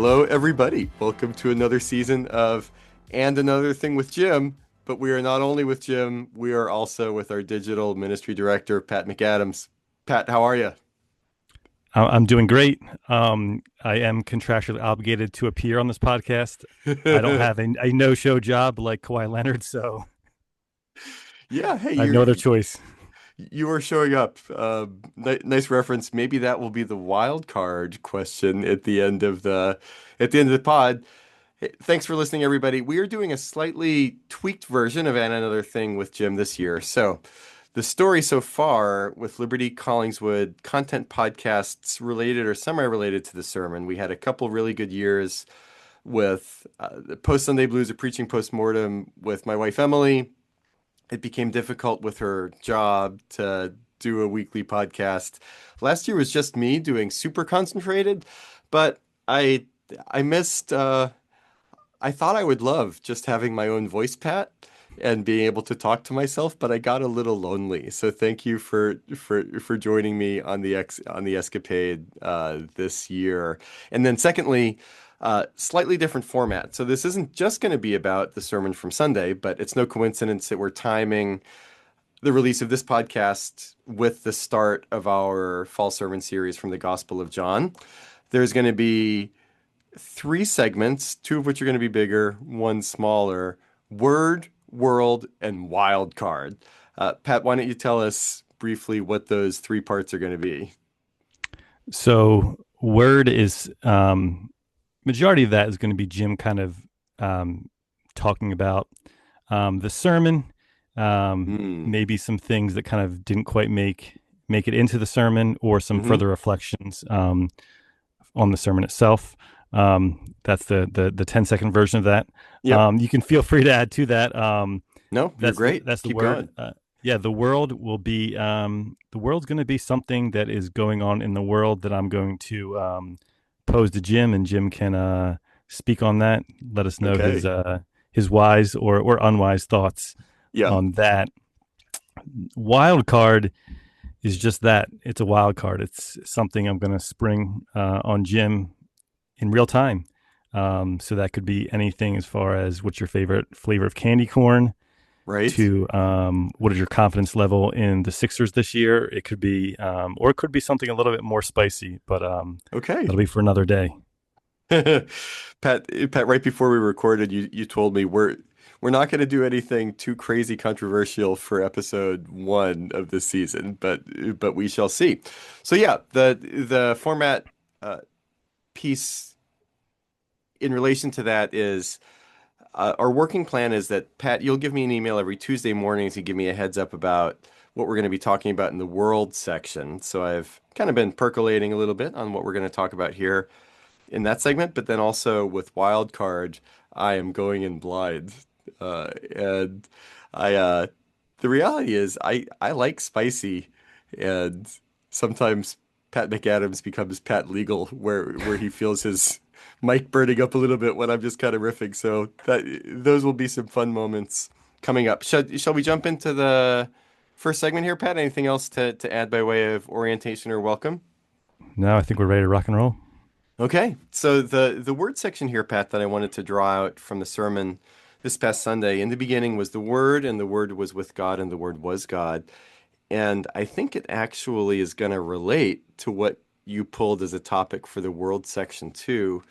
Hello, everybody. Welcome to another season of And Another Thing with Jim. But we are not only with Jim, we are also with our digital ministry director, Pat McAdams. Pat, how are you? I'm doing great. I am contractually obligated to appear on this podcast. I don't have a no-show job like Kawhi Leonard, so Yeah, hey, I have no other choice. you are showing up. Nice reference. Maybe that will be the wild card question at the end of the pod. Hey, thanks for listening, everybody. We are doing a slightly tweaked version of And Another Thing with Jim this year. So, the story so far with Liberty Collingswood content podcasts related or semi-related to the sermon, we had a couple really good years with the Post Sunday Blues of Preaching Postmortem with my wife Emily. It became difficult with her job to do a weekly podcast. Last year was just me doing super concentrated, but I I missed. I thought I would love just having my own voice, Pat, and being able to talk to myself, but I got a little lonely. So thank you for joining me on the escapade this year. And then secondly, slightly different format. So this isn't just going to be about the sermon from Sunday, but it's no coincidence that we're timing the release of this podcast with the start of our fall sermon series from the Gospel of John. There's going to be three segments, two of which are going to be bigger, one smaller. Word, world, and wild card. Pat, why don't you tell us briefly what those three parts are going to be? So, word is majority of that is going to be Jim kind of talking about the sermon, Hmm. maybe some things that kind of didn't quite make it into the sermon, or some Mm-hmm. further reflections on the sermon itself. That's the 10-second version of that. Yep. You can feel free to add to that. No, you're great. That's the Keep word. going. Yeah, the world's going to be something that is going on in the world that I'm going to pose to Jim, and Jim can speak on that. Let us know Okay. his wise or unwise thoughts Yeah. on that. Wild card is just that. It's a wild card. It's something I'm going to spring on Jim in real time. So that could be anything as far as what's your favorite flavor of candy corn Right. to what is your confidence level in the Sixers this year. It could be, or it could be something a little bit more spicy, but Okay. that'll be for another day. Pat, right before we recorded, you told me we're not going to do anything too crazy controversial for episode one of this season, but we shall see. So yeah, the format piece in relation to that is our working plan is that Pat, you'll give me an email every Tuesday morning to give me a heads up about what we're going to be talking about in the world section. So I've kind of been percolating a little bit on what we're going to talk about here in that segment, but then also with Wildcard, I am going in blind. And I the reality is I like spicy, and sometimes Pat McAdams becomes Pat Legal where he feels his mic burning up a little bit when I'm just kind of riffing. So that those will be some fun moments coming up. Shall we jump into the first segment here, Pat? Anything else to add by way of orientation or welcome? Now I think we're ready to rock and roll. Okay, so the word section here, Pat, that I wanted to draw out from the sermon this past Sunday, in the beginning was the Word, and the Word was with God, and the Word was God. And I think it actually is going to relate to what you pulled as a topic for the world section too,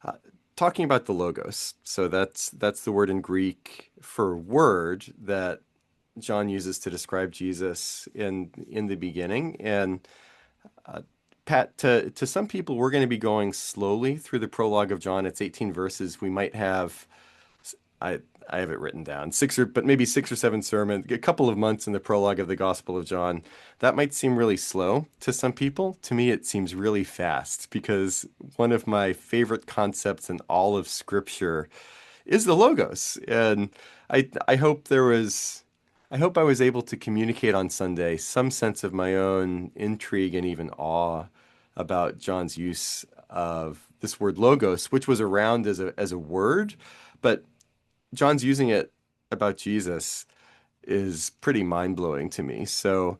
uh, talking about the logos. So that's the word in Greek for word that John uses to describe Jesus in the beginning. And uh, Pat, to some people, we're going to be going slowly through the prologue of John. It's 18 verses. We might have, I I have it written down, but maybe six or seven sermons, a couple of months in the prologue of the Gospel of John. That might seem really slow to some people. To me, it seems really fast because one of my favorite concepts in all of Scripture is the Logos. And I hope I hope I was able to communicate on Sunday some sense of my own intrigue and even awe about John's use of this word logos, which was around as a word, but John's using it about Jesus is pretty mind-blowing to me. So,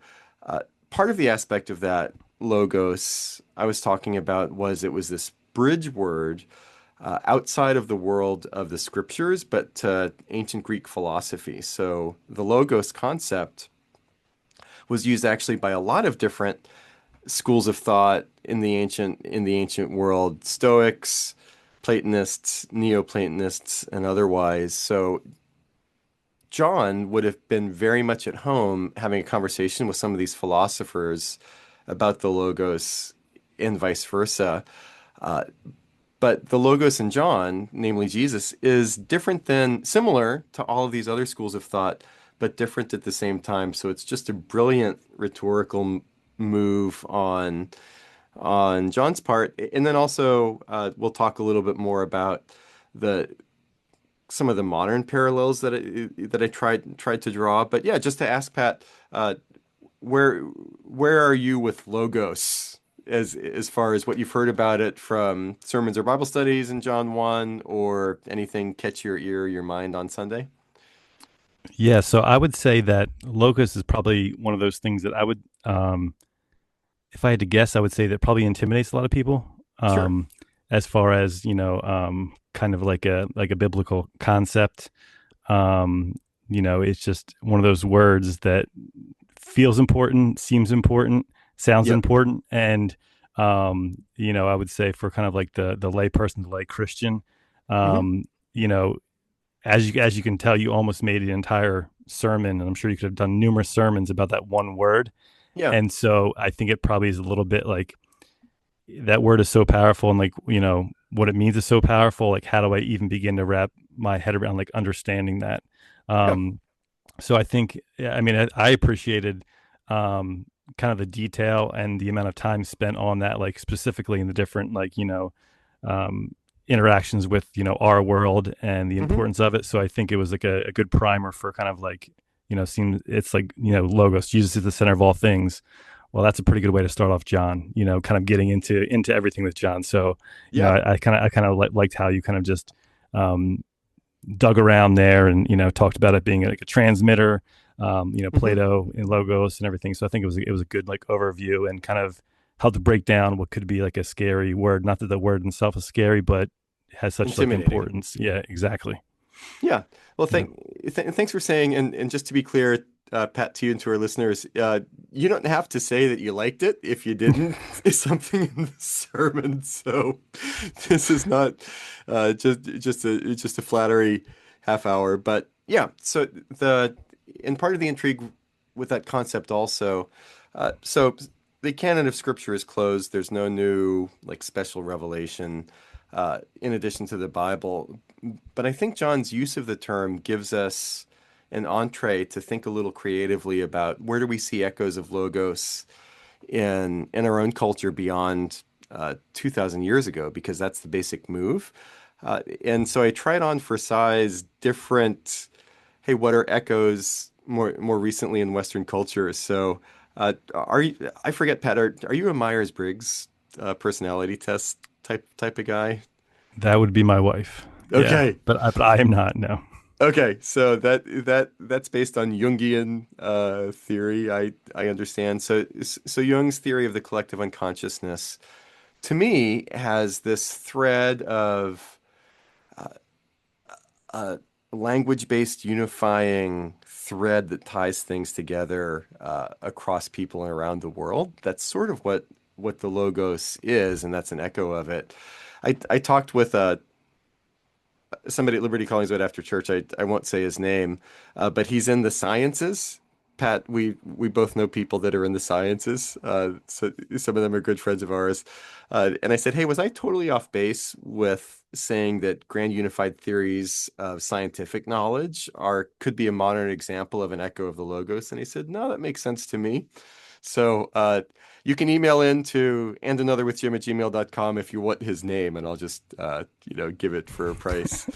part of the aspect of that logos I was talking about was it was this bridge word outside of the world of the scriptures, but to ancient Greek philosophy. So the logos concept was used actually by a lot of different schools of thought in the ancient world, Stoics, Platonists, Neoplatonists, and otherwise. So John would have been very much at home having a conversation with some of these philosophers about the logos and vice versa. Uh, but the logos in John, namely Jesus, is different than similar to all of these other schools of thought, but different at the same time. So it's just a brilliant rhetorical move on John's part. And then also we'll talk a little bit more about the some of the modern parallels that I tried to draw. But yeah, just to ask Pat, uh, where where are you with logos as far as what you've heard about it from sermons or Bible studies in John 1 or anything catch your ear or your mind on Sunday? Yeah, so I would say that locus is probably one of those things that I would, if I had to guess, I would say that probably intimidates a lot of people. Sure. As far as kind of like a biblical concept. Um, it's just one of those words that feels important, seems important, sounds Yep. important, and I would say for kind of like the lay person, the lay Christian, Hmm. um, you know, as you can tell, you almost made an entire sermon, and I'm sure you could have done numerous sermons about that one word. Yeah. And so I think it probably is a little bit like that word is so powerful, and like what it means is so powerful. Like, how do I even begin to wrap my head around like understanding that? Yeah. Um, so I think, yeah, I mean, I appreciated um, kind of the detail and the amount of time spent on that, like specifically in the different um, interactions with our world and the Hmm. importance of it. So I think it was like a good primer for kind of like seems it's like logos. Jesus is the center of all things. Well, that's a pretty good way to start off John. Kind of getting into everything with John. So Yeah. I kind of liked how you kind of just um, dug around there and talked about it being like a transmitter, Hmm. Plato and logos and everything. So I think it was a good like overview and kind of helped to break down what could be like a scary word. Not that the word itself is scary, but has such like Intimidating. importance. Yeah, exactly. Yeah. Well, Yeah. thanks for saying, and just to be clear, Pat, to you and to our listeners, you don't have to say that you liked it if you didn't. Is something in the sermon. So this is not just a flattery half hour, but yeah. So the and part of the intrigue with that concept also, so the canon of Scripture is closed. There's no new like special revelation in addition to the Bible. But I think John's use of the term gives us an entree to think a little creatively about where do we see echoes of logos in our own culture beyond 2,000 years ago, because that's the basic move. And so I tried on for size different, hey, what are echoes more recently in Western culture? So are you, I forget, Pat, are you a Myers-Briggs personality test type of guy? That would be my wife. Yeah, Okay. but I am not. No. Okay, so that's based on Jungian theory. I understand. So Jung's theory of the collective unconsciousness to me has this thread of a language-based unifying thread that ties things together across people and around the world. That's sort of what the logos is, and that's an echo of it. I talked with somebody at Liberty Collingswood after church. I won't say his name, but he's in the sciences. Pat, we both know people that are in the sciences. So some of them are good friends of ours. And I said, hey, was I totally off base with saying that grand unified theories of scientific knowledge are could be a modern example of an echo of the logos? And he said, no, that makes sense to me. So you can email in to andanotherwithjim@gmail.com if you want his name, and I'll just give it for a price.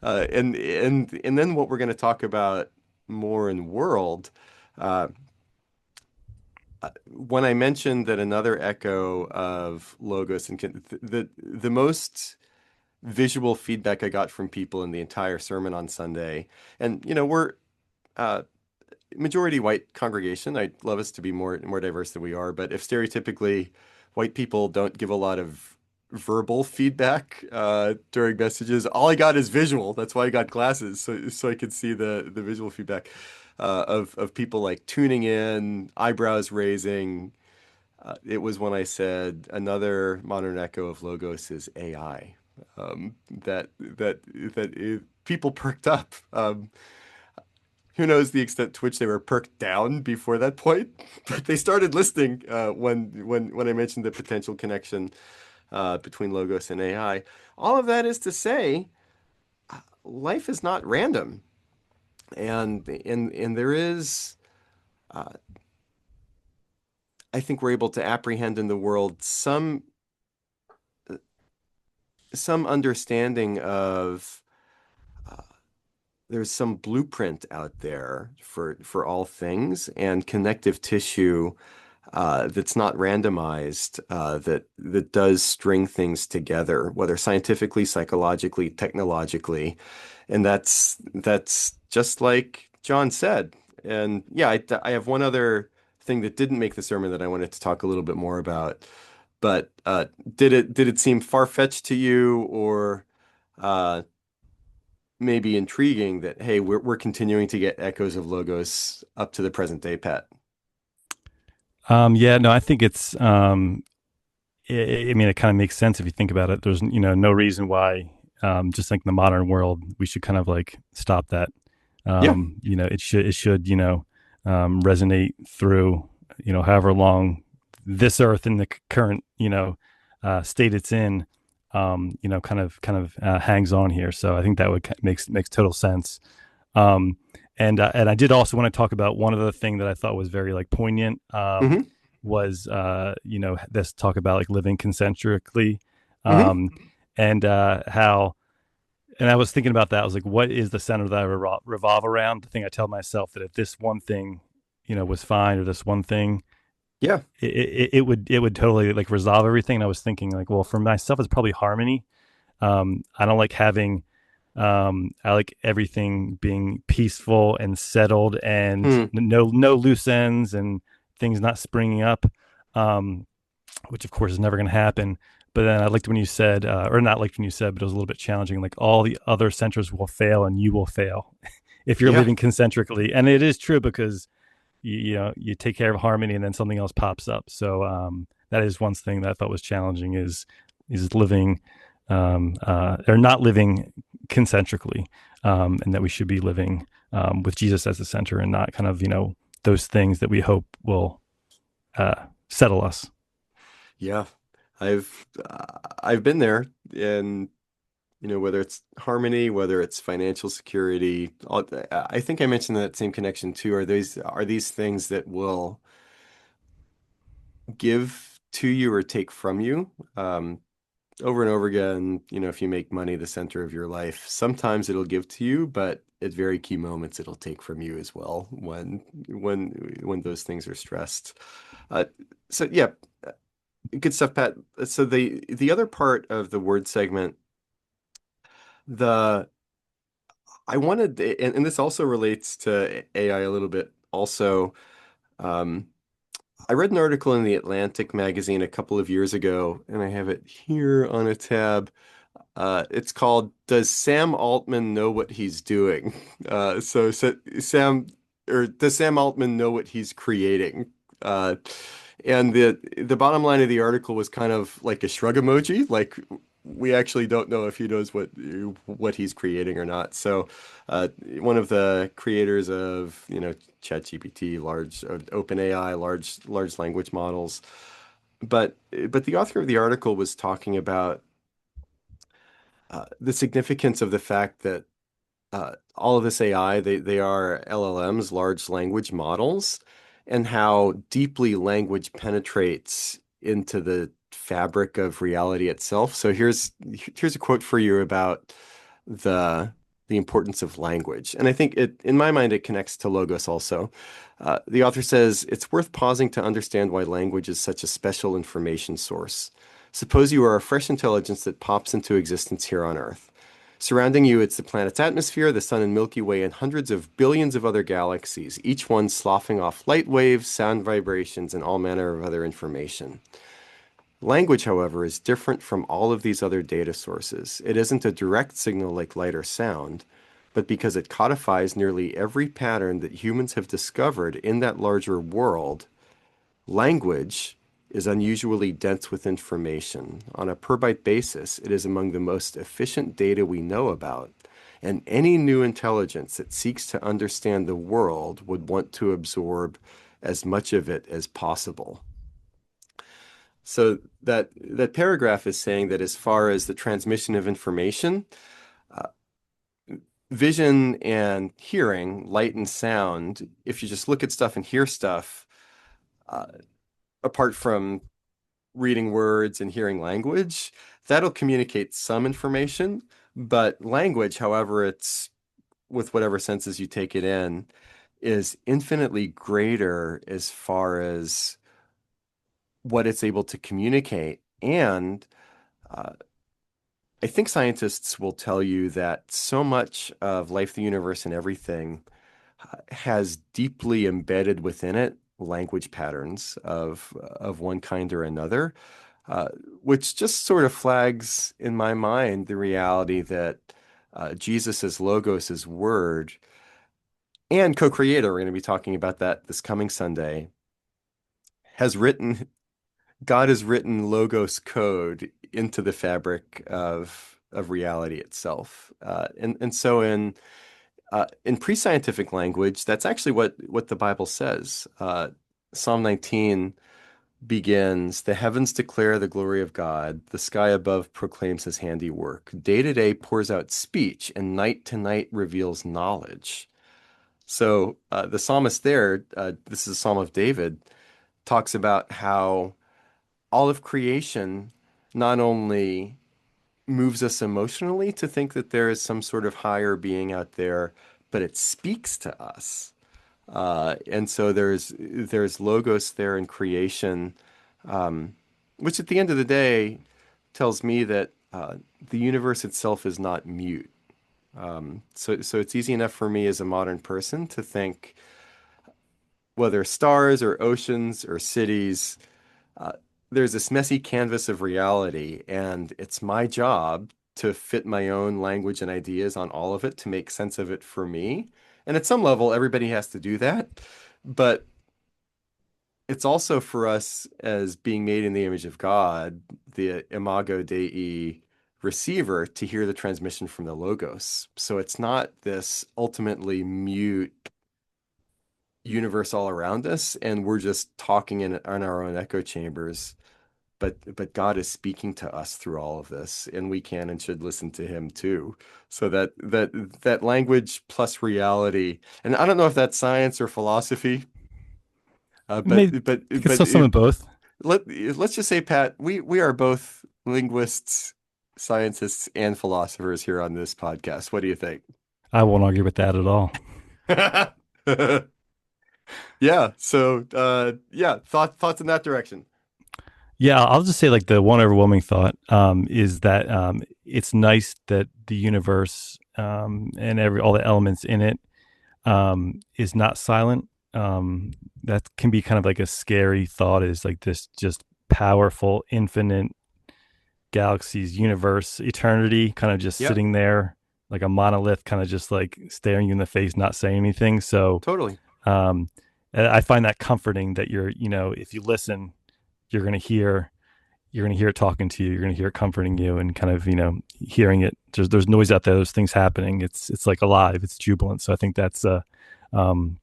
And then what we're going to talk about more in world. Uh, when I mentioned that another echo of logos and the most visual feedback I got from people in the entire sermon on Sunday, and we're uh, majority white congregation. I'd love us to be more diverse than we are, but if stereotypically white people don't give a lot of verbal feedback during messages. All I got is visual. That's why I got glasses, so I could see the visual feedback of people like tuning in, eyebrows raising. It was when I said another modern echo of Logos is AI. People perked up. Who knows the extent to which they were perked down before that point, but they started listening when I mentioned the potential connection between Logos and AI. All of that is to say, life is not random, and there is, I think we're able to apprehend in the world some understanding of there's some blueprint out there for all things and connective tissue that's not randomized, that does string things together, whether scientifically, psychologically, technologically, and that's just like John said. And yeah, I have one other thing that didn't make the sermon that I wanted to talk a little bit more about. But did it seem far-fetched to you, or uh, maybe intriguing that hey, we're continuing to get echoes of Logos up to the present day, Pat? Yeah, no, I think I mean, it kind of makes sense if you think about it. There's, no reason why, just like in the modern world, we should kind of like stop that. Yeah. It should, resonate through, however long this earth in the current, state it's in, kind of hangs on here. So I think that would makes total sense. Um, and I did also want to talk about one other thing that I thought was very like poignant. Hmm. Was this talk about like living concentrically, Hmm. um, and how. And I was thinking about that. I was like, what is the center that I revolve around? The thing I tell myself that if this one thing, was fine, or this one thing, Yeah. it would totally like resolve everything. And I was thinking like, well, for myself, it's probably harmony. I don't like having I like everything being peaceful and settled, and Hmm. no loose ends and things not springing up, um, which of course is never going to happen. But then I liked when you said, or not liked when you said, but it was a little bit challenging. Like all the other centers will fail, and you will fail if you're Yeah. living concentrically. And it is true because you take care of harmony, and then something else pops up. So that is one thing that I thought was challenging is living or not living concentrically, and that we should be living with Jesus as the center, and not kind of those things that we hope will settle us. Yeah. I've been there, and whether it's harmony, whether it's financial security, I think I mentioned that same connection too. Are these things that will give to you or take from you? Over and over again, if you make money the center of your life, sometimes it'll give to you, but at very key moments it'll take from you as well when those things are stressed. Uh, so yeah, good stuff, Pat. So the other part of the word segment, the I wanted, and this also relates to AI a little bit. Also, um, I read an article in the Atlantic magazine a couple of years ago, and I have it here on a tab. It's called "Does Sam Altman Know What He's Doing?" Sam, or does Sam Altman know what he's creating? Uh, and the bottom line of the article was kind of like a shrug emoji, like we actually don't know if he knows what he's creating or not. So, one of the creators of ChatGPT, large OpenAI, large language models, but the author of the article was talking about the significance of the fact that all of this AI, they are LLMs, large language models, and how deeply language penetrates into the fabric of reality itself. So here's a quote for you about the the importance of language. And I think in my mind, it connects to logos also. The author says, it's worth pausing to understand why language is such a special information source. Suppose you are a fresh intelligence that pops into existence here on Earth. Surrounding you, it's the planet's atmosphere, the sun and Milky Way, and hundreds of billions of other galaxies, each one sloughing off light waves, sound vibrations, and all manner of other information. Language, however, is different from all of these other data sources. It isn't a direct signal like light or sound, but because it codifies nearly every pattern that humans have discovered in that larger world, language is unusually dense with information. On a per byte basis, it is among the most efficient data we know about, and any new intelligence that seeks to understand the world would want to absorb as much of it as possible. So that paragraph is saying that as far as the transmission of information, uh, vision and hearing, light and sound, if you just look at stuff and hear stuff, uh, apart from reading words and hearing language, that'll communicate some information. But language, however it's with whatever senses you take it in, is infinitely greater as far as what it's able to communicate. And uh, I think scientists will tell you that so much of life, the universe, and everything has deeply embedded within it language patterns of one kind or another, uh, which just sort of flags in my mind the reality that Jesus as Logos, as Word, and co-creator, we're going to be talking about that this coming Sunday, has written, God has written Logos code into the fabric of reality itself. And so in pre-scientific language, that's actually what the Bible says. Psalm 19 begins, "The heavens declare the glory of God, the sky above proclaims his handiwork. Day to day pours out speech, and night to night reveals knowledge." So the psalmist there, this is a Psalm of David, talks about how all of creation not only moves us emotionally to think that there is some sort of higher being out there, but it speaks to us. And so there's logos there in creation, um, which at the end of the day tells me that the universe itself is not mute. So it's easy enough for me as a modern person to think whether stars or oceans or cities, uh, there's this messy canvas of reality, and it's my job to fit my own language and ideas on all of it to make sense of it for me. And at some level, everybody has to do that. But it's also for us as being made in the image of God, the Imago Dei receiver, to hear the transmission from the Logos. So it's not this ultimately mute universe all around us, and we're just talking in our own echo chambers. But God is speaking to us through all of this, and we can and should listen to Him too. So that language plus reality, and I don't know if that's science or philosophy, Maybe I could but still some of both. let's just say, Pat, we are both linguists, scientists, and philosophers here on this podcast. What do you think? I won't argue with that at all. Yeah. So yeah, thoughts in that direction. Yeah, I'll just say like the one overwhelming thought is that it's nice that the universe and every all the elements in it is not silent. That can be kind of like a scary thought. Is like this just powerful, infinite galaxies, universe, eternity, kind of just Yep, sitting there like a monolith, kind of just like staring you in the face, not saying anything. So totally. um, I find that comforting that if you listen, you're going to hear you're going to hear it talking to you. You're going to hear it comforting you, and kind of hearing it. There's noise out there. There's things happening. It's like alive. It's jubilant. So I think that's um,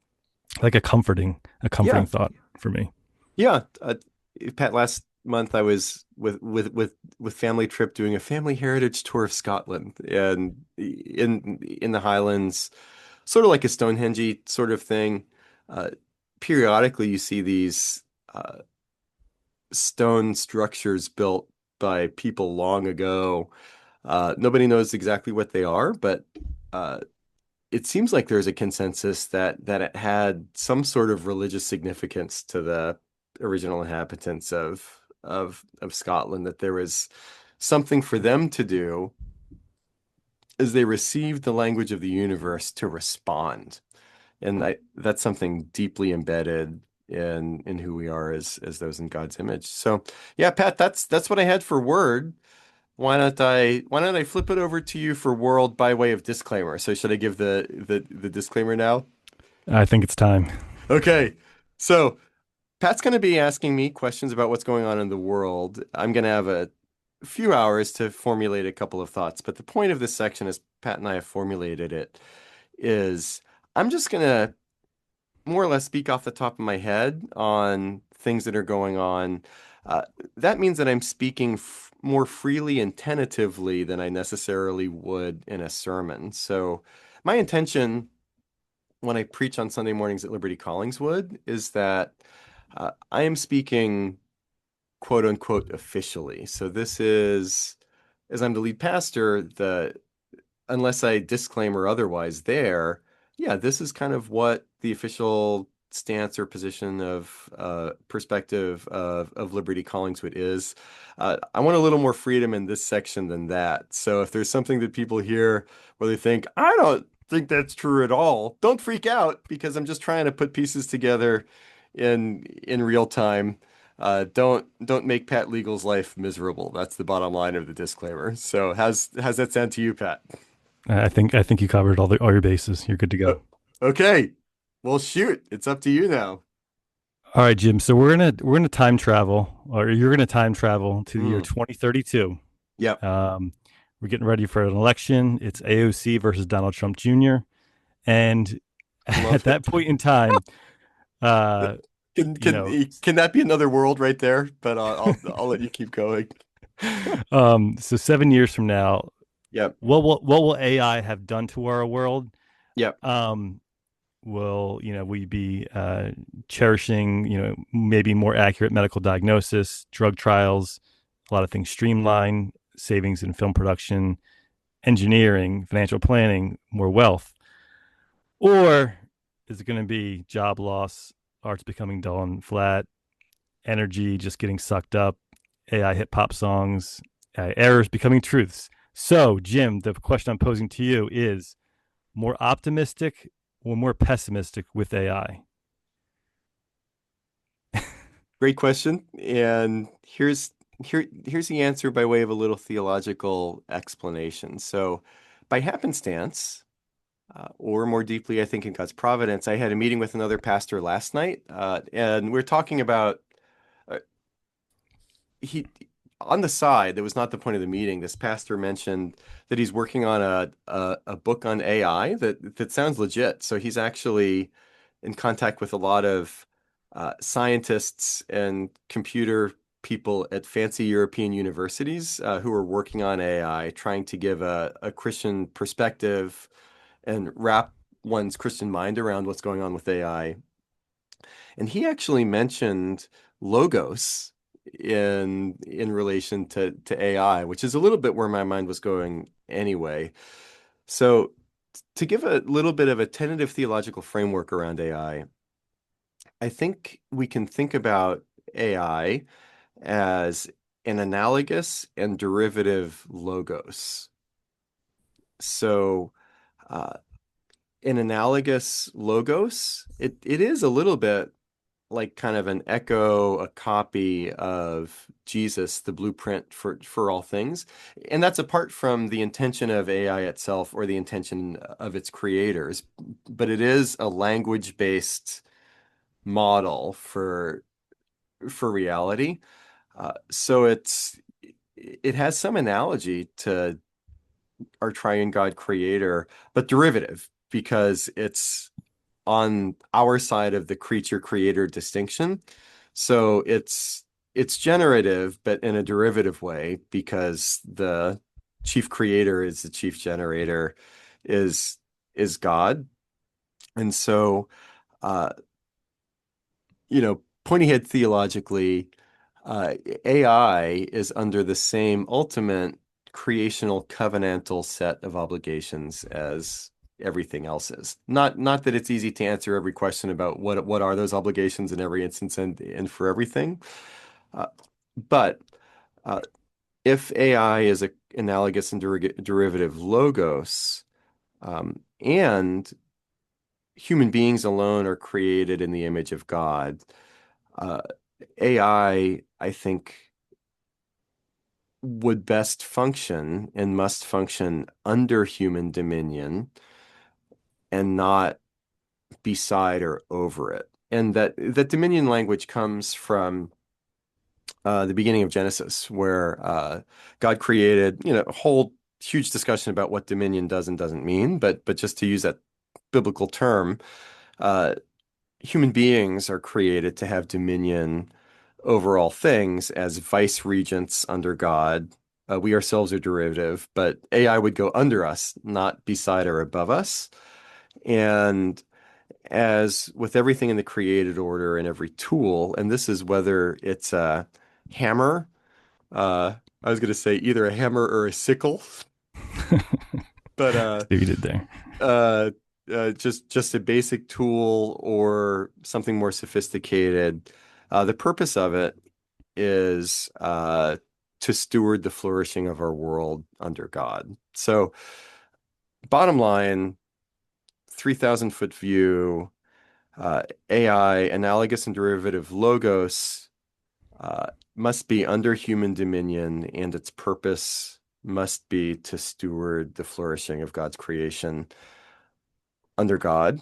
like a comforting Yeah, thought for me. yeah. Pat, last month I was with family trip doing a family heritage tour of Scotland, and in the Highlands, sort of like a Stonehenge sort of thing. Uh, Periodically, you see these stone structures built by people long ago. Nobody knows exactly what they are, but uh, it seems like there's a consensus that it had some sort of religious significance to the original inhabitants of Scotland, that there was something for them to do as they received the language of the universe to respond. And that's something deeply embedded. in who we are as those in God's image. So yeah, Pat, that's what I had for word. Why don't I flip it over to you for world by way of disclaimer? So should I give the disclaimer now? I think it's time. Okay. So Pat's going to be asking me questions about what's going on in the world. I'm going to have a few hours to formulate a couple of thoughts, but the point of this section, as Pat and I have formulated it, is I'm just going to more or less speak off the top of my head on things that are going on. Uh, that means that I'm speaking more freely and tentatively than I necessarily would in a sermon. So, my intention when I preach on Sunday mornings at Liberty Collingswood is that I am speaking quote unquote officially. So, this is, as I'm the lead pastor, the unless I disclaim or otherwise there, yeah, this is kind of what the official stance or position of perspective of Liberty Collingswood is. I want a little more freedom in this section than that. So if there's something that people hear where they think, I don't think that's true at all, don't freak out because I'm just trying to put pieces together in real time. Don't make Pat Legal's life miserable. That's the bottom line of the disclaimer. So how's that sound to you, Pat? I think you covered all your bases. You're good to O- go. Okay. Well, shoot. It's up to you now. All right, Jim. So we're gonna time travel, or you're gonna time travel to the year Mm. 2032. Yep. Um, we're getting ready for an election. It's AOC versus Donald Trump Jr. And at Love that it. point in time, uh, Can you can know, can that be another world right there? But I'll let you keep going. so 7 years from now, Yep. what will AI have done to our world? Yep. Um, will we be cherishing maybe more accurate medical diagnosis, drug trials, a lot of things streamline, savings in film production, engineering, financial planning, more wealth? Or is it going to be job loss, arts becoming dull and flat, energy just getting sucked up, AI hip hop songs, errors becoming truths? So, Jim, the question I'm posing to you is more optimistic or more pessimistic with AI? Great question. And here's the answer by way of a little theological explanation. So, by happenstance, or more deeply, I think in God's providence, I had a meeting with another pastor last night, and we're talking about uh, he on the side, that was not the point of the meeting. This pastor mentioned that he's working on a book on AI that sounds legit. So he's actually in contact with a lot of scientists and computer people at fancy European universities who are working on AI, trying to give a Christian perspective and wrap one's Christian mind around what's going on with AI. And he actually mentioned logos in relation to AI, which is a little bit where my mind was going anyway. So to give a little bit of a tentative theological framework around AI, I think we can think about AI as an analogous and derivative logos. So an analogous logos, it is a little bit like kind of an echo, a copy of Jesus, the blueprint for all things. And that's apart from the intention of AI itself or the intention of its creators. But it is a language-based model for reality. So it has some analogy to our triune God creator, but derivative because it's on our side of the creature creator distinction. So it's generative, but in a derivative way because the chief creator is the chief generator is is God. And so uh, pointing ahead theologically, uh, AI is under the same ultimate creational covenantal set of obligations as everything else is. Not that it's easy to answer every question about what are those obligations in every instance and for everything. Uh, but uh, if AI is a analogous and derivative logos, and human beings alone are created in the image of God. Uh, I think, would best function and must function under human dominion and not beside or over it. And that dominion language comes from the beginning of Genesis, where God created, a whole huge discussion about what dominion does and doesn't mean. But just to use that biblical term, uh, human beings are created to have dominion over all things as vice regents under God. We ourselves are derivative, but AI would go under us, not beside or above us. And as with everything in the created order and every tool, and this is whether it's a hammer, I was going to say either a hammer or a sickle, but See what you did there. uh, just a basic tool or something more sophisticated. The purpose of it is to steward the flourishing of our world under God. So, bottom line, 3,000 foot view, AI, analogous and derivative logos, must be under human dominion, and its purpose must be to steward the flourishing of God's creation under God.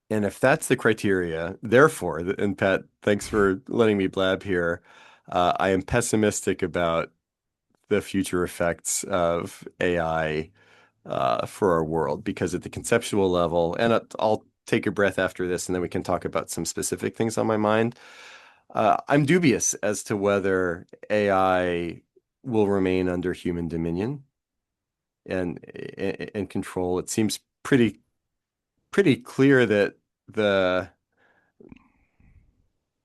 And if that's the criteria, therefore, and Pat, thanks for letting me blab here, I am pessimistic about the future effects of AI for our world, because at the conceptual level, and I'll take a breath after this and then we can talk about some specific things on my mind. I'm dubious as to whether AI will remain under human dominion and and control. It seems pretty clear that the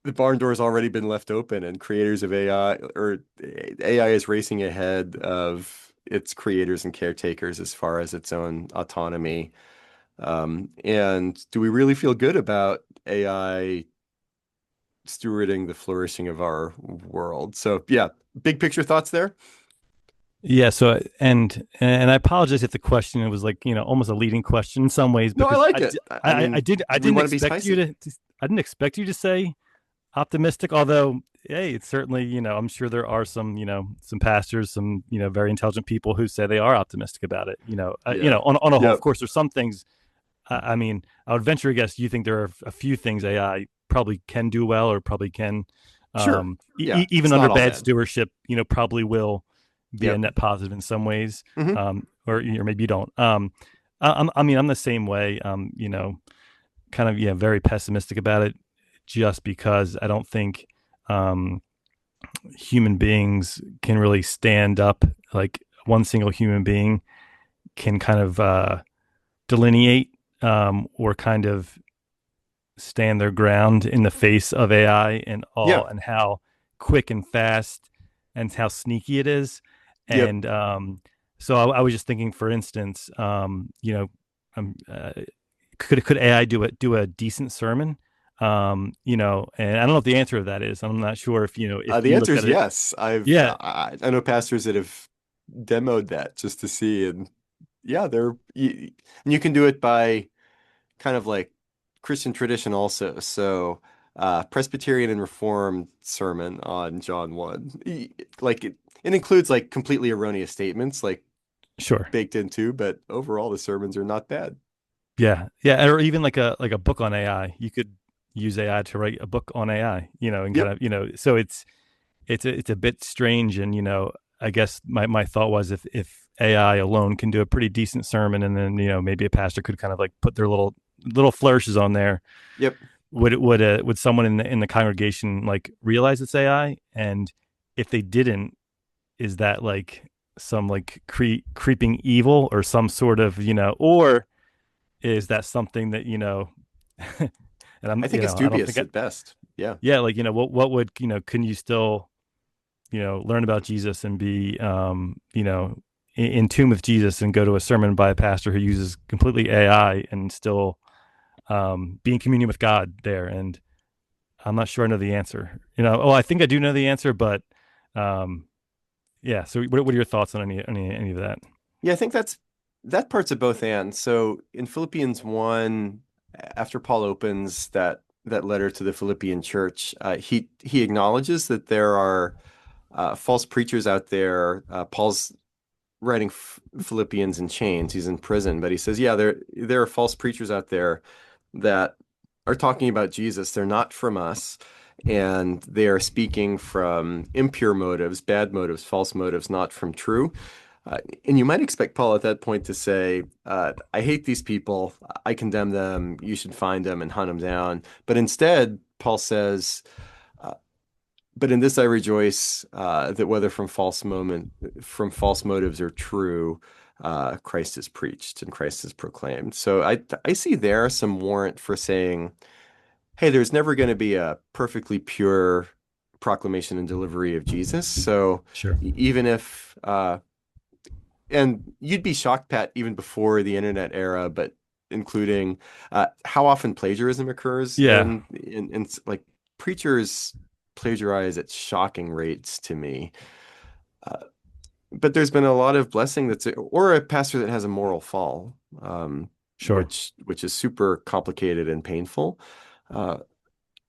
the barn door's already been left open, and creators of AI, or AI, is racing ahead of its creators and caretakers as far as its own autonomy. And do we really feel good about AI stewarding the flourishing of our world? So yeah, big picture thoughts there. Yeah. So and I apologize if the question was like almost a leading question in some ways No, I because like it. I mean, I we didn't want to be expect you spicy. I didn't expect you to say optimistic. Although hey, it's certainly I'm sure there are some some pastors, some very intelligent people who say they are optimistic about it. Yeah. On a whole, of Yep. course, there's some things. I mean, I would venture a guess. You think there are a few things AI probably can do well, or probably can, Sure. Yeah. even It's under not all bad bad. stewardship, probably will be a Yep. net positive in some ways, Hmm. or maybe you don't. I mean, I'm the same way. Kind of very pessimistic about it, just because I don't think um, human beings can really stand up. Like one single human being can kind of delineate or kind of stand their ground in the face of AI and Yeah. all, and how quick and fast and how sneaky it is. Yep. And so I was just thinking, for instance, um, uh, could AI do a decent sermon? And I don't know what the answer to that is. I'm not sure if if The you answer looked at is it. yes. Yeah, I know pastors that have demoed that just to see, and yeah, and you can do it by kind of like Christian tradition also. So, Presbyterian and Reformed sermon on John 1. Like it includes like completely erroneous statements like sure. baked into, but overall the sermons are not bad. Yeah, yeah, or even like a book on AI. You could use AI to write a book on AI. And kind Yep. of so it's a bit strange. And I guess my thought was, if AI alone can do a pretty decent sermon, and then maybe a pastor could kind of like put their little flourishes on there, Yep. would someone in the congregation like realize it's AI? And if they didn't, is that like some like creeping evil, or some sort of or is that something that and I'm I think it's I don't think dubious at best. Yeah. yeah, like what would can you still learn about Jesus and be in tune with Jesus, and go to a sermon by a pastor who uses completely AI, and still be in communion with God there? And I'm not sure I know the answer. Oh, I think I do know the answer, but um, yeah. So what are your thoughts on any of that? Yeah, I think that part's of both and. So in Philippians 1, after Paul opens that letter to the Philippian church, he acknowledges that there are false preachers out there. Paul's writing Philippians in chains. He's in prison, but he says, yeah, there are false preachers out there that are talking about Jesus. They're not from us, and they are speaking from impure motives, bad motives, false motives, not from true. And you might expect Paul at that point to say, I hate these people. I condemn them. You should find them and hunt them down. But instead, Paul says, uh, but in this I rejoice that whether from false motives or true, Christ is preached and Christ is proclaimed. So I see there some warrant for saying, hey, there's never going to be a perfectly pure proclamation and delivery of Jesus. So Sure. even if and you'd be shocked, Pat, even before the internet era, but including how often plagiarism occurs Yeah, in like preachers plagiarize at shocking rates to me. Uh, but there's been a lot of blessing or a pastor that has a moral fall, sure. which is super complicated and painful. Uh,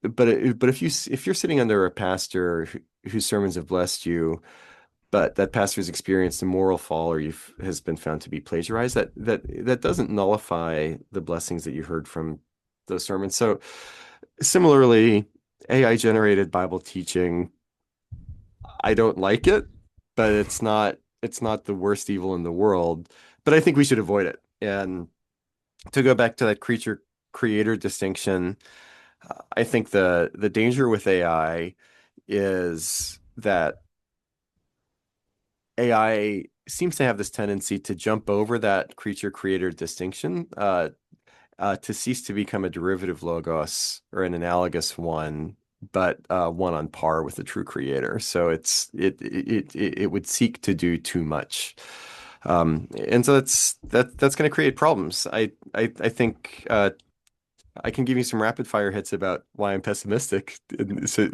but if you're sitting under a pastor whose sermons have blessed you, but that pastor's experienced a moral fall or has been found to be plagiarized, that doesn't nullify the blessings that you heard from those sermons. So similarly, AI generated Bible teaching, I don't like it, but it's not the worst evil in the world. But I think we should avoid it. And to go back to that creature creator distinction, I think the danger with AI is that AI seems to have this tendency to jump over that creature creator distinction, to cease to become a derivative logos or an analogous one, but one on par with the true creator. So it would seek to do too much. And so that's going to create problems. I think I can give you some rapid fire hits about why I'm pessimistic, so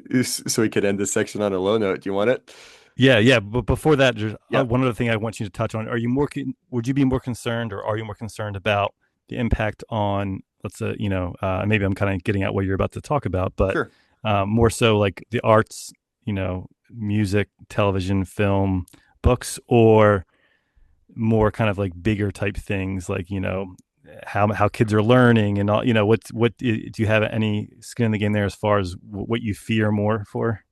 we could end this section on a low note. Do you want it? Yeah, yeah. But before that, there's Yep, one other thing I want you to touch on. Are you more? Would you be more concerned, or are you more concerned about the impact on, let's say, maybe I'm kind of getting at what you're about to talk about, but sure. more so like the arts, music, television, film, books, or more kind of like bigger type things, like how kids are learning and all. Do you have any skin in the game there as far as what you fear more for?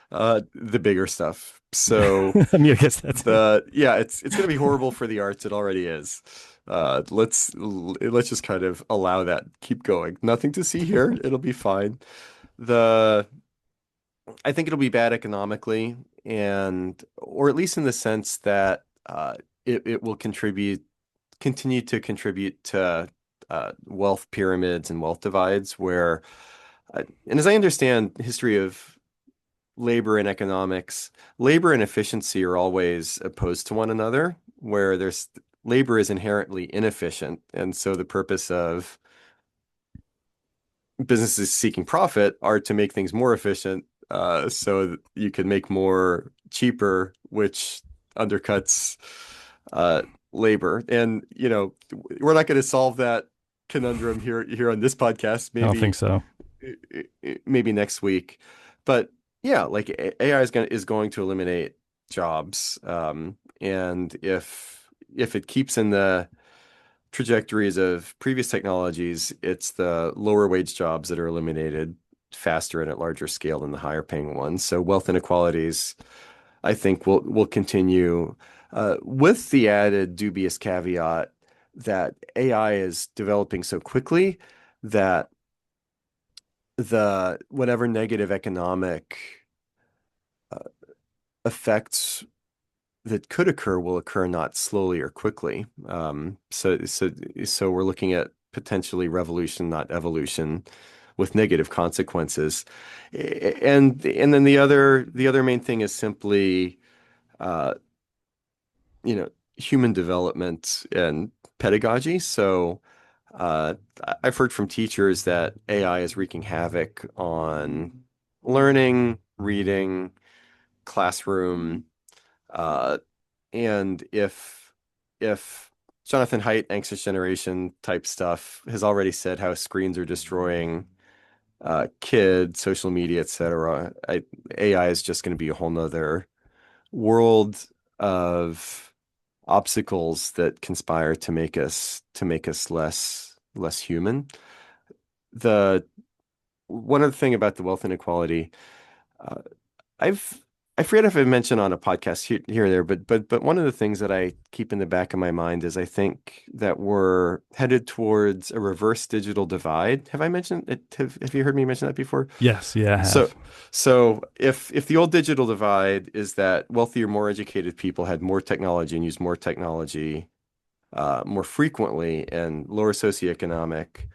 The bigger stuff. So I mean, I guess that's yeah, it's gonna be horrible for the arts. It already is. Let's just kind of allow that. Keep going. Nothing to see here. It'll be fine. The I think it'll be bad economically, and or at least in the sense that it will continue to contribute to wealth pyramids and wealth divides where, and as I understand history of labor and economics, labor and efficiency are always opposed to one another, where there's labor is inherently inefficient. And so the purpose of businesses seeking profit are to make things more efficient, so that you can make more cheaper, which undercuts uh, labor. And we're not going to solve that conundrum here on this podcast. I don't think so. Maybe next week, but yeah, like AI is going to eliminate jobs, and if it keeps in the trajectories of previous technologies, it's the lower wage jobs that are eliminated faster and at larger scale than the higher paying ones. So wealth inequalities, I think, will continue, with the added dubious caveat that AI is developing so quickly that the whatever negative economic uh, effects that could occur will occur not slowly or quickly. So we're looking at potentially revolution, not evolution, with negative consequences. And then the other main thing is simply uh, human development and pedagogy. So uh, I've heard from teachers that AI is wreaking havoc on learning, reading, classroom, uh, and if Jonathan Haidt, Anxious Generation type stuff, has already said how screens are destroying kids, social media, etc. AI is just going to be a whole nother world of obstacles that conspire to make us less human. The one other thing about the wealth inequality, uh, I've I forget if I mentioned on a podcast here or there, but one of the things that I keep in the back of my mind is I think that we're headed towards a reverse digital divide. Have I mentioned it? Have you heard me mention that before? Yes, yeah, I So have. so if the old digital divide is that wealthier, more educated people had more technology and used more technology more frequently, and lower socioeconomic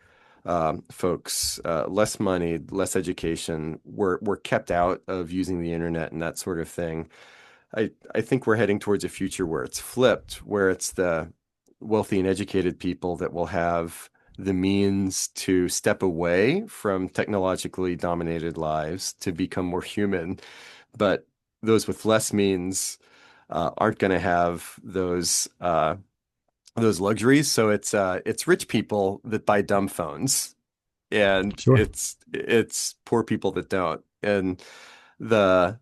folks, less money, less education, were kept out of using the internet and that sort of thing. I think we're heading towards a future where it's flipped, where it's the wealthy and educated people that will have the means to step away from technologically dominated lives to become more human. But those with less means aren't going to have those luxuries. So it's rich people that buy dumb phones, and Sure. it's poor people that don't. And the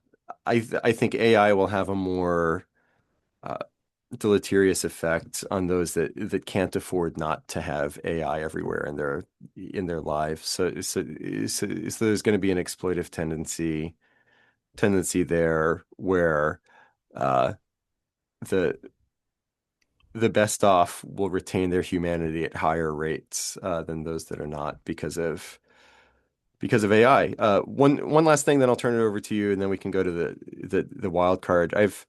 I think AI will have a more uh, deleterious effect on those that can't afford not to have AI everywhere in their lives. So there's going to be an exploitive tendency there where uh, the the best off will retain their humanity at higher rates than those that are not because of AI. One last thing, then I'll turn it over to you, and then we can go to the wild card. I've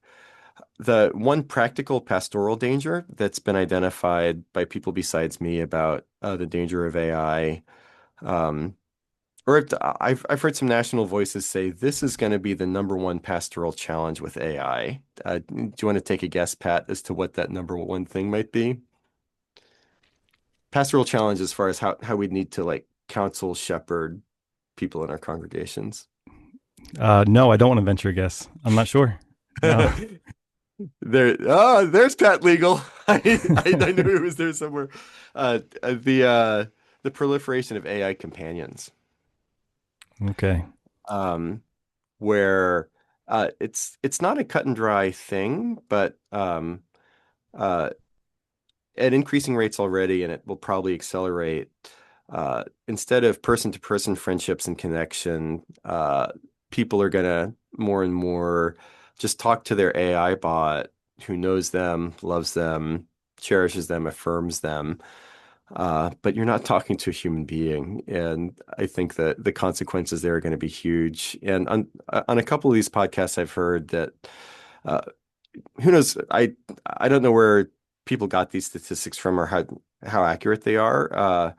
the one practical pastoral danger that's been identified by people besides me about the danger of AI. Um, I've heard some national voices say this is going to be the number one pastoral challenge with AI. Do you want to take a guess, Pat, as to what that number one thing might be? Pastoral challenge as far as how we'd need to like counsel, shepherd people in our congregations. No, I don't want to venture a guess. I'm not sure. No. There's Pat Legal. I knew it was there somewhere. Uh, uh, the uh, the proliferation of AI companions, Okay. um, where it's not a cut and dry thing, but uh, at increasing rates already, and it will probably accelerate. Instead of person-to-person friendships and connection, people are gonna more and more just talk to their AI bot who knows them, loves them, cherishes them, affirms them. But you're not talking to a human being, and I think that the consequences there are going to be huge. And on a couple of these podcasts, I've heard that uh, who knows? I don't know where people got these statistics from or how accurate they are.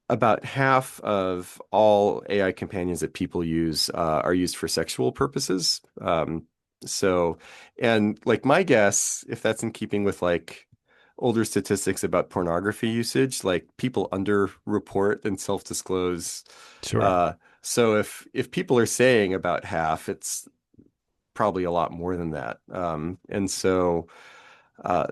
About half of all AI companions that people use are used for sexual purposes. So, and like my guess, if that's in keeping with like older statistics about pornography usage, like people underreport and self-disclose. Sure. Uh, so if people are saying about half, it's probably a lot more than that. And so uh,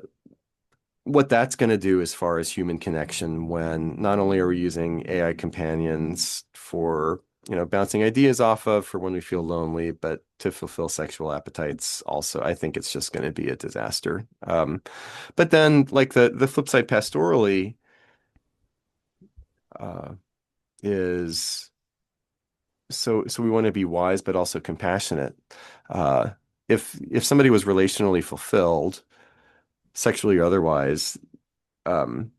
what that's going to do as far as human connection when not only are we using AI companions for, bouncing ideas off of for when we feel lonely, but to fulfill sexual appetites also, I think it's just going to be a disaster. But then like the flip side pastorally uh, is so we want to be wise but also compassionate. Uh, if somebody was relationally fulfilled, sexually or otherwise, um,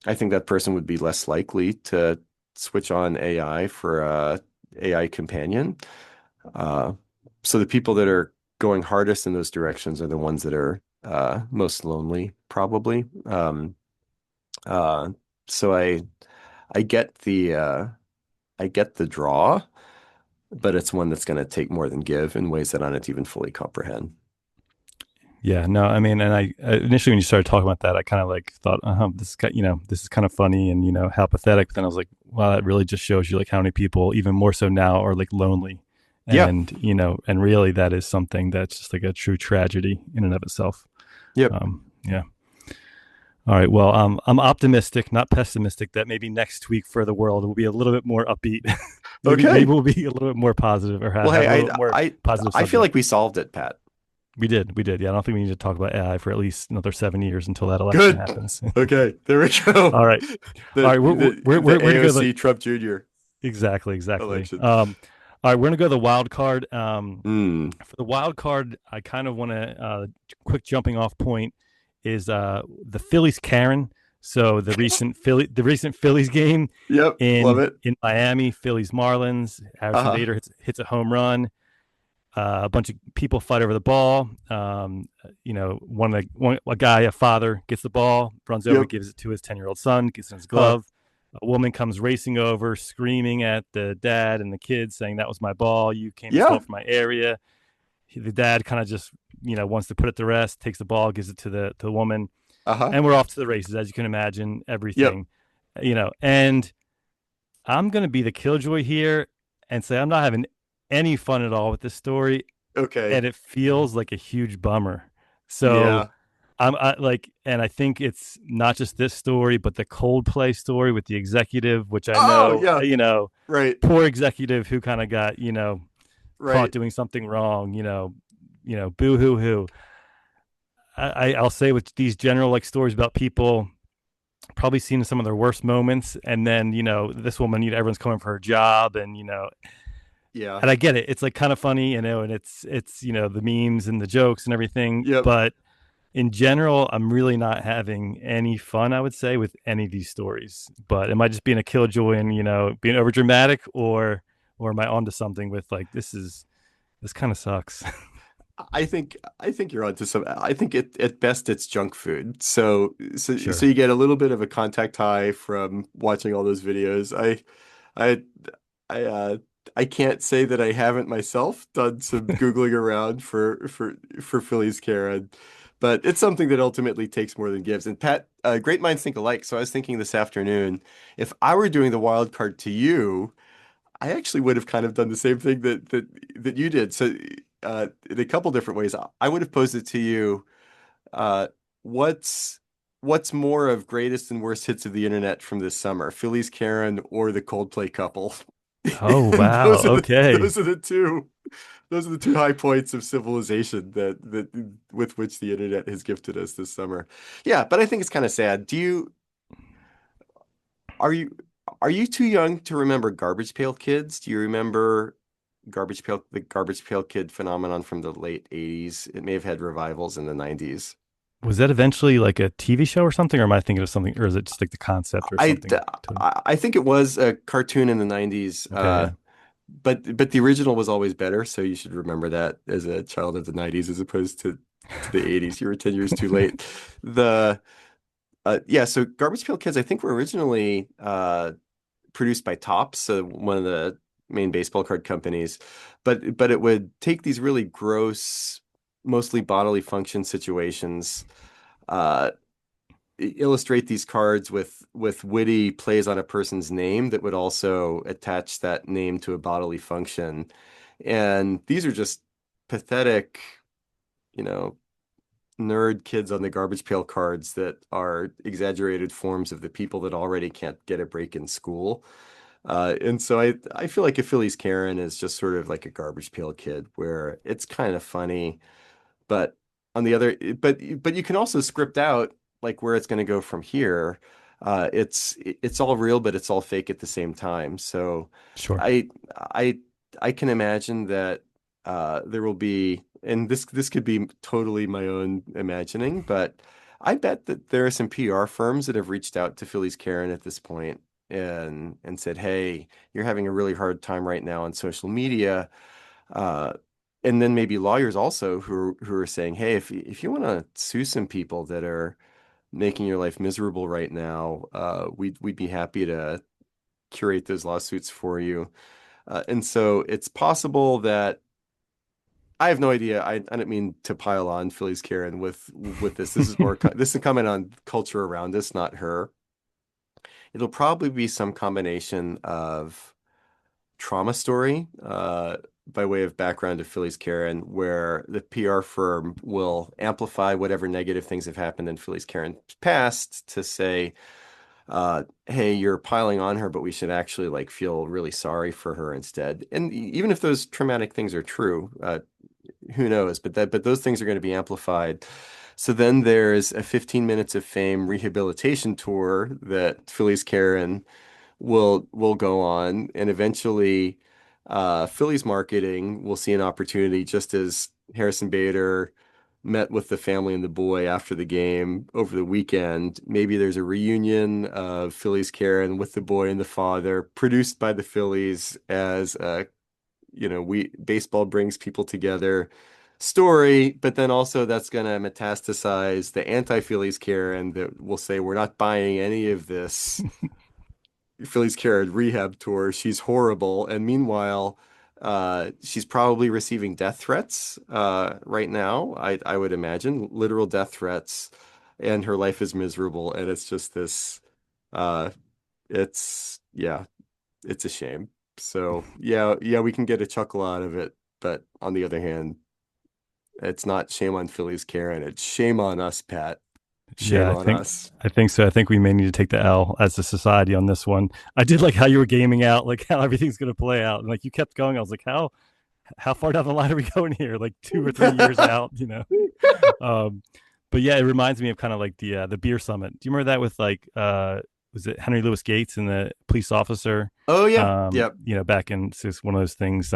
I think that person would be less likely to switch on AI for a AI companion. Uh, so the people that are going hardest in those directions are the ones that are most lonely, probably. Uh, so I get I get the draw, but it's one that's going to take more than give in ways that I don't even fully comprehend. Yeah, no, I mean, and I initially when you started talking about that, I kind of like thought, this is this is kind of funny, and how pathetic. But then I was like, wow, that really just shows you like how many people, even more so now, are like lonely, Yep. and and really that is something that's just like a true tragedy in and of itself. Yep. Yeah. All right. Well, I'm optimistic, not pessimistic, that maybe next week for the world will be a little bit more upbeat. Maybe Okay. we'll be a little bit more positive or Well, have a hey, little bit more positive I feel like subject. we solved it, Pat. We did. Yeah, I don't think we need to talk about AI for at least another 7 years until that election Good. happens. Okay, there we go. All right. All right. The We're gonna go the AOC Trump Jr. exactly. election. All right, we're gonna go the wild card. Hmm. For the wild card, I kind of want to quick jumping off point is the Phillies Karen. So the recent Phillies game Yep, love in it. Miami, Phillies Marlins. Harrison Uh-huh. Bader hits a home run. A bunch of people fight over the ball. A guy, a father, gets the ball, runs over, Yep. gives it to his 10-year-old son, gets in his Huh. glove. A woman comes racing over, screaming at the dad and the kids, saying, "That was my ball. You came and stole Yeah. from my area." The dad kind of just wants to put it to rest, takes the ball, gives it to the woman, Uh-huh. and we're off to the races, as you can imagine. Yep. Everything, and I'm gonna be the killjoy here and say I'm not having any fun at all with this story, Okay. and it feels like a huge bummer. So Yeah. and I think it's not just this story, but the Coldplay story with the executive, which I Oh, know, yeah. Right. poor executive who kind of got, caught Right. doing something wrong, boo hoo hoo. I'll say with these general like stories about people probably seen some of their worst moments, and then this woman, everyone's coming for her job, and Yeah. I get it. It's like kind of funny, and it's the memes and the jokes and everything, Yep. but in general, I'm really not having any fun, I would say, with any of these stories. But am I just being a killjoy and being over dramatic, or am I onto something with like this kind of sucks? I think you're onto some. I think at best it's junk food. So Sure. you get a little bit of a contact high from watching all those videos. I I I can't say that I haven't myself done some Googling around for Phillies Karen, but it's something that ultimately takes more than gives. And Pat, great minds think alike. So I was thinking this afternoon, if I were doing the wild card to you, I actually would have kind of done the same thing that you did. So in a couple different ways, I would have posed it to you. Uh, what's what's more of greatest and worst hits of the internet from this summer, Phillies Karen or the Coldplay couple? Oh And wow. Okay. those are the two high points of civilization that with which the internet has gifted us this summer. Yeah, but I think it's kind of sad. Are you are you too young to remember Garbage Pail Kids? Do you remember the Garbage Pail Kid phenomenon from the late 80s? It may have had revivals in the 90s. Was that eventually like a TV show or something, or am I thinking of something, or is it just like the concept or I something? I think it was a cartoon in the 90s. Okay. But the original was always better, so you should remember that as a child of the 90s as opposed to the 80s. You were 10 years too late. The Yeah, so Garbage Pail Kids I think were originally produced by Topps, so one of the main baseball card companies. But it would take these really gross, mostly bodily function situations, uh, illustrate these cards with witty plays on a person's name that would also attach that name to a bodily function. And these are just pathetic, you know, nerd kids on the garbage pail cards that are exaggerated forms of the people that already can't get a break in school. And so I feel like a Phillies Karen is just sort of like a garbage pail kid where it's kind of funny, but on the other, but you can also script out like where it's going to go from here. It's all real, but it's all fake at the same time. So Sure. I I I can imagine that there will be, and this could be totally my own imagining, but I bet that there are some PR firms that have reached out to Phillies Karen at this point and said, "Hey, you're having a really hard time right now on social media." Uh, and then maybe lawyers also who are saying, "Hey, if you want to sue some people that are making your life miserable right now, we'd be happy to curate those lawsuits for you." And so it's possible that I have no idea. I don't mean to pile on Philly's Karen with this. This is more this is a comment on culture around us, not her. It'll probably be some combination of trauma story, by way of background to Phillies Karen, where the PR firm will amplify whatever negative things have happened in Phillies Karen's past to say, hey, you're piling on her, but we should actually like feel really sorry for her instead. And even if those traumatic things are true, who knows? But those things are going to be amplified. So then there's a 15 minutes of fame rehabilitation tour that Phillies Karen will go on, and eventually, Phillies marketing will see an opportunity, just as Harrison Bader met with the family and the boy after the game over the weekend. Maybe there's a reunion of Phillies Karen with the boy and the father, produced by the Phillies as a, we baseball brings people together story, but then also that's going to metastasize the anti-Phillies Karen that will say, we're not buying any of this Phillies Karen rehab tour. She's horrible. And meanwhile, she's probably receiving death threats right now. I would imagine literal death threats, and her life is miserable. And it's just this. Uh, yeah, it's a shame. So yeah, we can get a chuckle out of it, but on the other hand, it's not shame on Phillies Karen. It's shame on us, Pat. Shame Yeah, on us. I think so. I think we may need to take the L as a society on this one. I did like how you were gaming out, like how everything's going to play out, and like you kept going. I was like, how far down the line are we going here? Like 2 or 3 years out, you know? Um, but yeah, it reminds me of kind of like the beer summit. Do you remember that with like was it Henry Louis Gates and the police officer? Oh yeah, yep. Back in it's just one of those things.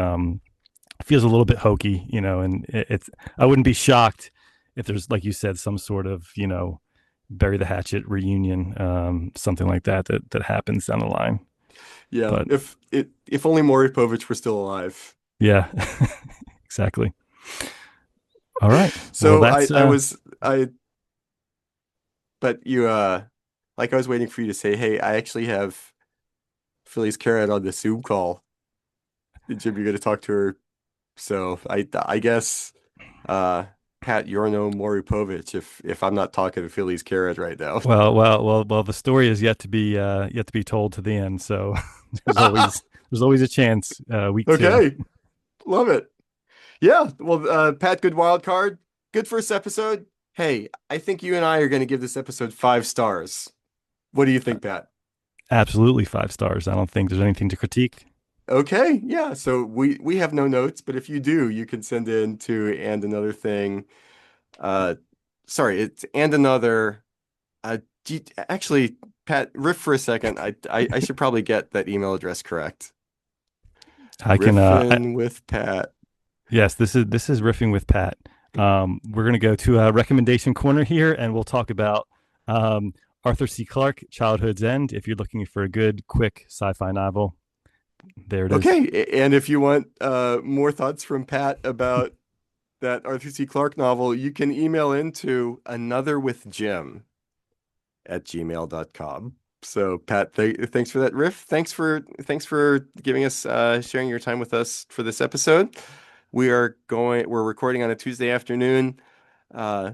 Feels a little bit hokey, and it's I wouldn't be shocked if there's like you said some sort of bury the hatchet reunion, something like that happens down the line. Yeah, But if only Maury Povich were still alive. yeah, exactly. All right. Well, So that's but you like I was waiting for you to say, hey, I actually have Philly's Karen on the Zoom call. Jim, you're gonna talk to her. So I guess uh Pat, you're no Maury Povich if I'm not talking to Philly's Karen right now. well. The story is yet to be told to the end. So there's always a chance. Week two. Okay, love it. Yeah, well, Pat, good wild card. Good first episode. Hey, I think you and I are going to give this episode 5 stars. What do you think, Pat? Absolutely 5 stars. I don't think there's anything to critique. Okay, yeah. So we have no notes, but if you do, you can send in to and another thing. Uh, sorry, it's and another. Actually, Pat, riff for a second. I should probably get that email address correct. I can. Riffin with Pat. Yes, this is riffing with Pat. We're gonna go to a recommendation corner here, and we'll talk about Arthur C. Clarke, Childhood's End. If you're looking for a good, quick sci-fi novel, there it is. Okay, and if you want more thoughts from Pat about that Arthur C. Clarke novel, you can email into anotherwithjim@gmail.com. So Pat, thanks for that riff. Thanks for giving us sharing your time with us for this episode. We're recording on a Tuesday afternoon. Uh,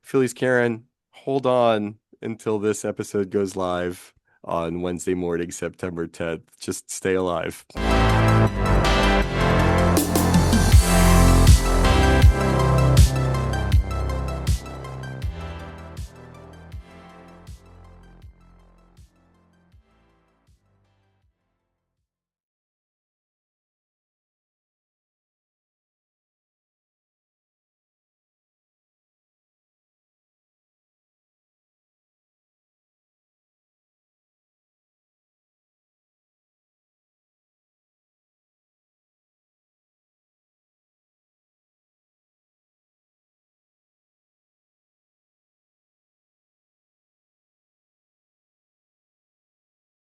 Phillies Karen, hold on until this episode goes live on Wednesday morning, September 10th. Just stay alive.